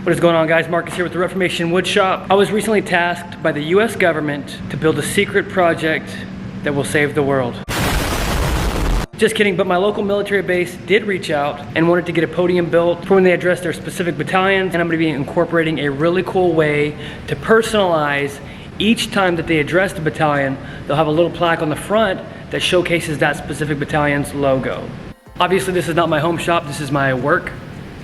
What is going on, guys? Marcus here with the Reformation Woodshop. I was recently tasked by the US government to build a secret project that will save the world. Just kidding, but my local military base did reach out and wanted to get a podium built for when they address their specific battalions, and I'm going to be incorporating a really cool way to personalize each time that they address the battalion. They'll have a little plaque on the front that showcases that specific battalion's logo. Obviously, this is not my home shop, this is my work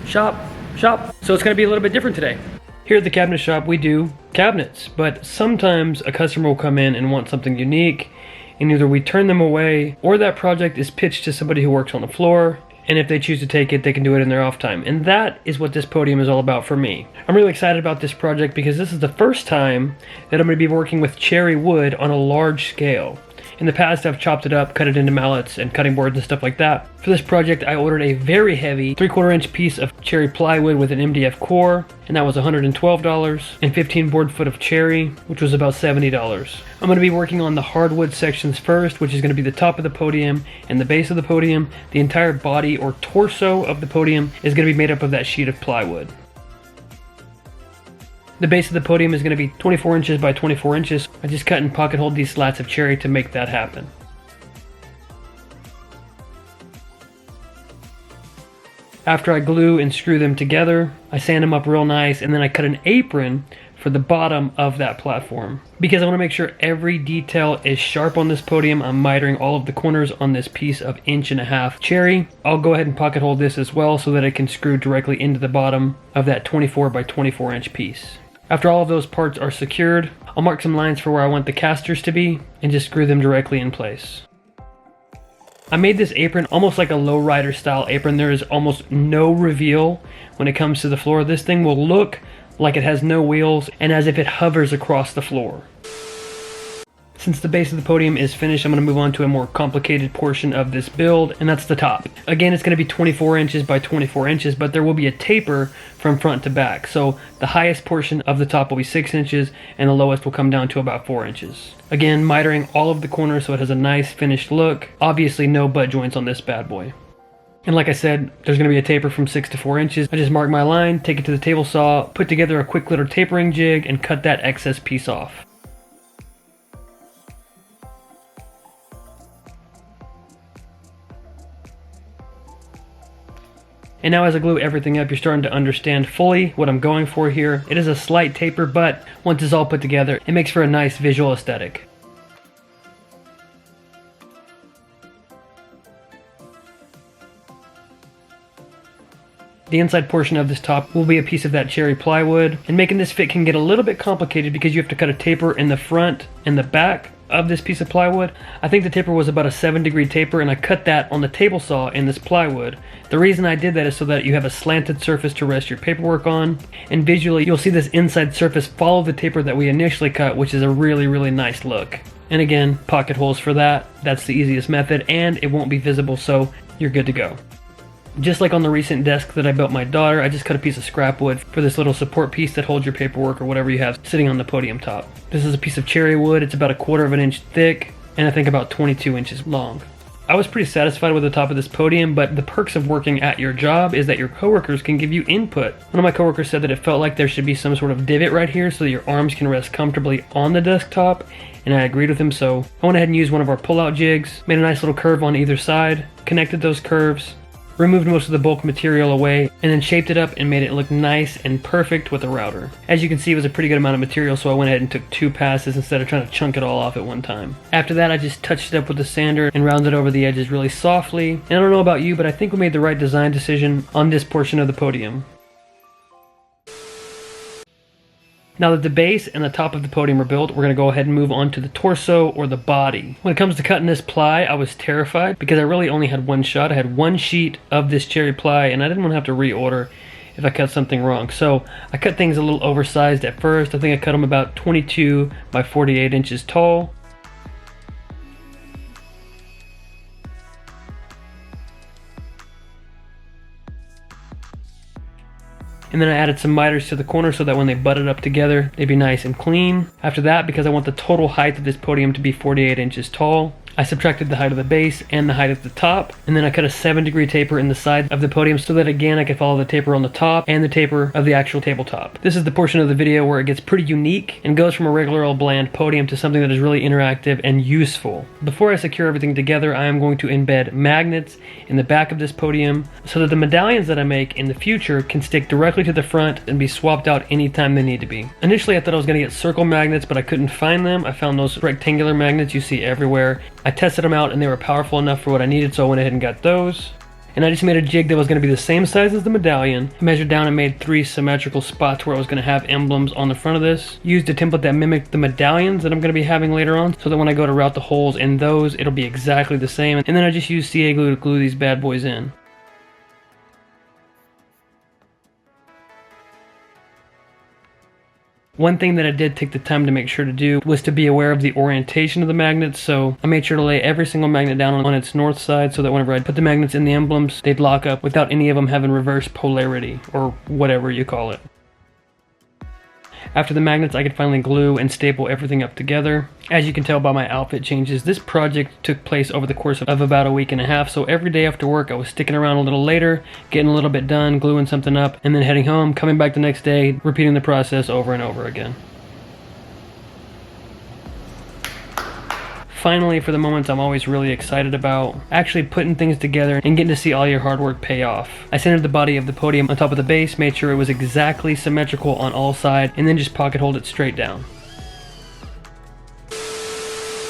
shop. So it's gonna be a little bit different today. Here at the cabinet shop, we do cabinets, but sometimes a customer will come in and want something unique, and either we turn them away or that project is pitched to somebody who works on the floor, and if they choose to take it, they can do it in their off time. And that is what this podium is all about for me. I'm really excited about this project because this is the first time that I'm gonna be working with cherry wood on a large scale. In the past, I've chopped it up, cut it into mallets and cutting boards and stuff like that. For this project, I ordered a very heavy 3/4 inch piece of cherry plywood with an MDF core, and that was $112, and 15 board foot of cherry, which was about $70. I'm going to be working on the hardwood sections first, which is going to be the top of the podium and the base of the podium. The entire body or torso of the podium is going to be made up of that sheet of plywood. The base of the podium is going to be 24 inches by 24 inches. I just cut and pocket hold these slats of cherry to make that happen. After I glue and screw them together, I sand them up real nice, and then I cut an apron for the bottom of that platform. Because I want to make sure every detail is sharp on this podium, I'm mitering all of the corners on this piece of 1.5 inch cherry. I'll go ahead and pocket hold this as well so that it can screw directly into the bottom of that 24 by 24 inch piece. After all of those parts are secured, I'll mark some lines for where I want the casters to be and just screw them directly in place. I made this apron almost like a lowrider style apron. There is almost no reveal when it comes to the floor. This thing will look like it has no wheels and as if it hovers across the floor. Since the base of the podium is finished, I'm going to move on to a more complicated portion of this build, and that's the top. Again, it's going to be 24 inches by 24 inches, but there will be a taper from front to back. So the highest portion of the top will be 6 inches, and the lowest will come down to about 4 inches. Again, mitering all of the corners so it has a nice finished look. Obviously, no butt joints on this bad boy. And like I said, there's going to be a taper from 6 to 4 inches. I just mark my line, take it to the table saw, put together a quick little tapering jig, and cut that excess piece off. And now as I glue everything up, you're starting to understand fully what I'm going for here. It is a slight taper, but once it's all put together, it makes for a nice visual aesthetic. The inside portion of this top will be a piece of that cherry plywood, and making this fit can get a little bit complicated because you have to cut a taper in the front and the back of this piece of plywood. I think the taper was about a 7-degree taper, and I cut that on the table saw in this plywood. The reason I did that is so that you have a slanted surface to rest your paperwork on, and visually you'll see this inside surface follow the taper that we initially cut, which is a really nice look. And again, pocket holes for that. That's the easiest method, and it won't be visible, so you're good to go. Just like on the recent desk that I built my daughter, I just cut a piece of scrap wood for this little support piece that holds your paperwork or whatever you have sitting on the podium top. This is a piece of cherry wood. It's about 1/4 inch thick and I think about 22 inches long. I was pretty satisfied with the top of this podium, but the perks of working at your job is that your coworkers can give you input. One of my coworkers said that it felt like there should be some sort of divot right here so that your arms can rest comfortably on the desktop, and I agreed with him, so I went ahead and used one of our pull-out jigs, made a nice little curve on either side, connected those curves, removed most of the bulk material away, and then shaped it up and made it look nice and perfect with a router. As you can see, it was a pretty good amount of material, so I went ahead and took 2 passes instead of trying to chunk it all off at one time. After that, I just touched it up with the sander and rounded over the edges really softly. And I don't know about you, but I think we made the right design decision on this portion of the podium. Now that the base and the top of the podium are built, we're going to go ahead and move on to the torso or the body. When it comes to cutting this ply, I was terrified because I really only had one shot. I had one sheet of this cherry ply and I didn't want to have to reorder if I cut something wrong. So I cut things a little oversized at first. I think I cut them about 22 by 48 inches tall. And then I added some miters to the corner so that when they butted up together, they'd be nice and clean. After that, because I want the total height of this podium to be 48 inches tall, I subtracted the height of the base and the height of the top, and then I cut a 7-degree taper in the side of the podium so that again I could follow the taper on the top and the taper of the actual tabletop. This is the portion of the video where it gets pretty unique and goes from a regular old bland podium to something that is really interactive and useful. Before I secure everything together, I am going to embed magnets in the back of this podium so that the medallions that I make in the future can stick directly to the front and be swapped out anytime they need to be. Initially I thought I was going to get circle magnets, but I couldn't find them. I found those rectangular magnets you see everywhere. I tested them out and they were powerful enough for what I needed, so I went ahead and got those. And I just made a jig that was going to be the same size as the medallion. I measured down and made 3 symmetrical spots where I was going to have emblems on the front of this. Used a template that mimicked the medallions that I'm going to be having later on, so that when I go to route the holes in those, it'll be exactly the same. And then I just used CA glue to glue these bad boys in. One thing that I did take the time to make sure to do was to be aware of the orientation of the magnets, so I made sure to lay every single magnet down on its north side so that whenever I put the magnets in the emblems, they'd lock up without any of them having reverse polarity, or whatever you call it. After the magnets, I could finally glue and staple everything up together. As you can tell by my outfit changes, this project took place over the course of about a week and a half, so every day after work I was sticking around a little later, getting a little bit done, gluing something up, and then heading home, coming back the next day, repeating the process over and over again. Finally, for the moments I'm always really excited about, actually putting things together and getting to see all your hard work pay off. I centered the body of the podium on top of the base, made sure it was exactly symmetrical on all sides, and then just pocket hold it straight down.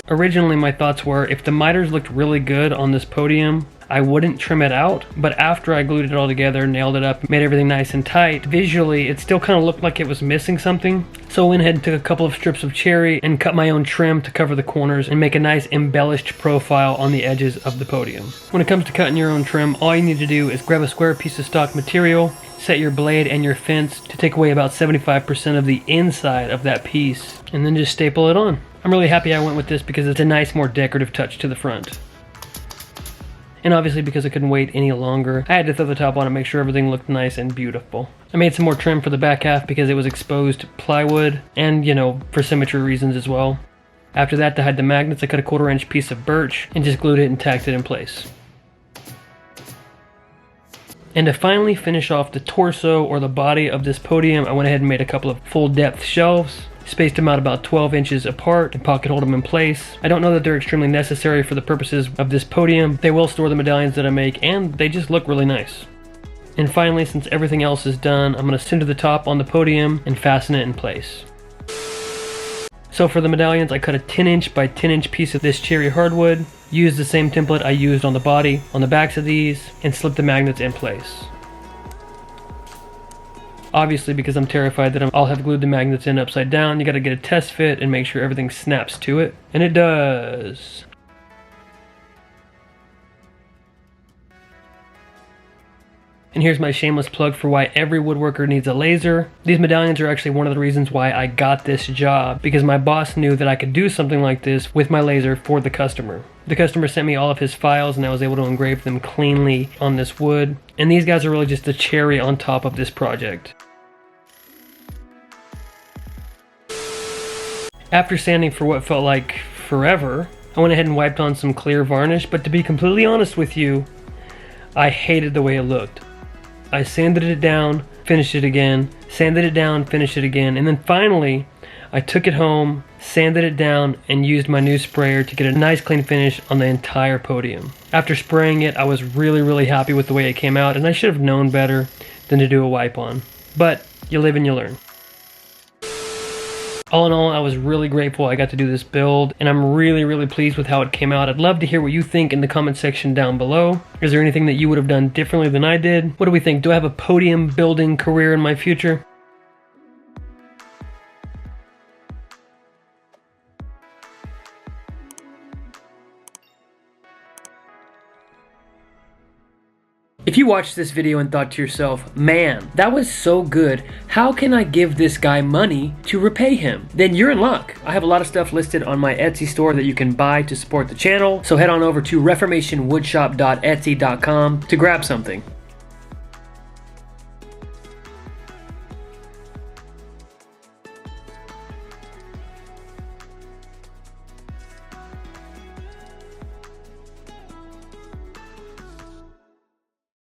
Originally my thoughts were, if the miters looked really good on this podium, I wouldn't trim it out, but after I glued it all together, nailed it up, made everything nice and tight, visually it still kind of looked like it was missing something. So I went ahead and took a couple of strips of cherry and cut my own trim to cover the corners and make a nice embellished profile on the edges of the podium. When it comes to cutting your own trim, all you need to do is grab a square piece of stock material, set your blade and your fence to take away about 75% of the inside of that piece, and then just staple it on. I'm really happy I went with this because it's a nice, more decorative touch to the front. And obviously because I couldn't wait any longer, I had to throw the top on and make sure everything looked nice and beautiful. I made some more trim for the back half because it was exposed plywood and, you know, for symmetry reasons as well. After that, to hide the magnets, I cut a 1/4-inch piece of birch and just glued it and tacked it in place. And to finally finish off the torso or the body of this podium, I went ahead and made a couple of full depth shelves. Spaced them out about 12 inches apart and pocket hold them in place. I don't know that they're extremely necessary for the purposes of this podium. They will store the medallions that I make, and they just look really nice. And finally, since everything else is done, I'm going to center the top on the podium and fasten it in place. So for the medallions, I cut a 10-inch by 10-inch piece of this cherry hardwood, used the same template I used on the body, on the backs of these, and slipped the magnets in place. Obviously, because I'm terrified that I'll have glued the magnets in upside down, you gotta get a test fit and make sure everything snaps to it. And it does. And here's my shameless plug for why every woodworker needs a laser. These medallions are actually one of the reasons why I got this job, because my boss knew that I could do something like this with my laser for the customer. The customer sent me all of his files and I was able to engrave them cleanly on this wood. And these guys are really just the cherry on top of this project. After sanding for what felt like forever, I went ahead and wiped on some clear varnish, but to be completely honest with you, I hated the way it looked. I sanded it down, finished it again, sanded it down, finished it again, and then finally, I took it home, sanded it down, and used my new sprayer to get a nice clean finish on the entire podium. After spraying it, I was really happy with the way it came out, and I should have known better than to do a wipe on. But you live and you learn. All in all, I was really grateful I got to do this build, and I'm really pleased with how it came out. I'd love to hear what you think in the comment section down below. Is there anything that you would have done differently than I did? What do we think? Do I have a podium building career in my future? If you watched this video and thought to yourself, man, that was so good, how can I give this guy money to repay him? Then you're in luck. I have a lot of stuff listed on my Etsy store that you can buy to support the channel, so head on over to reformationwoodshop.etsy.com to grab something.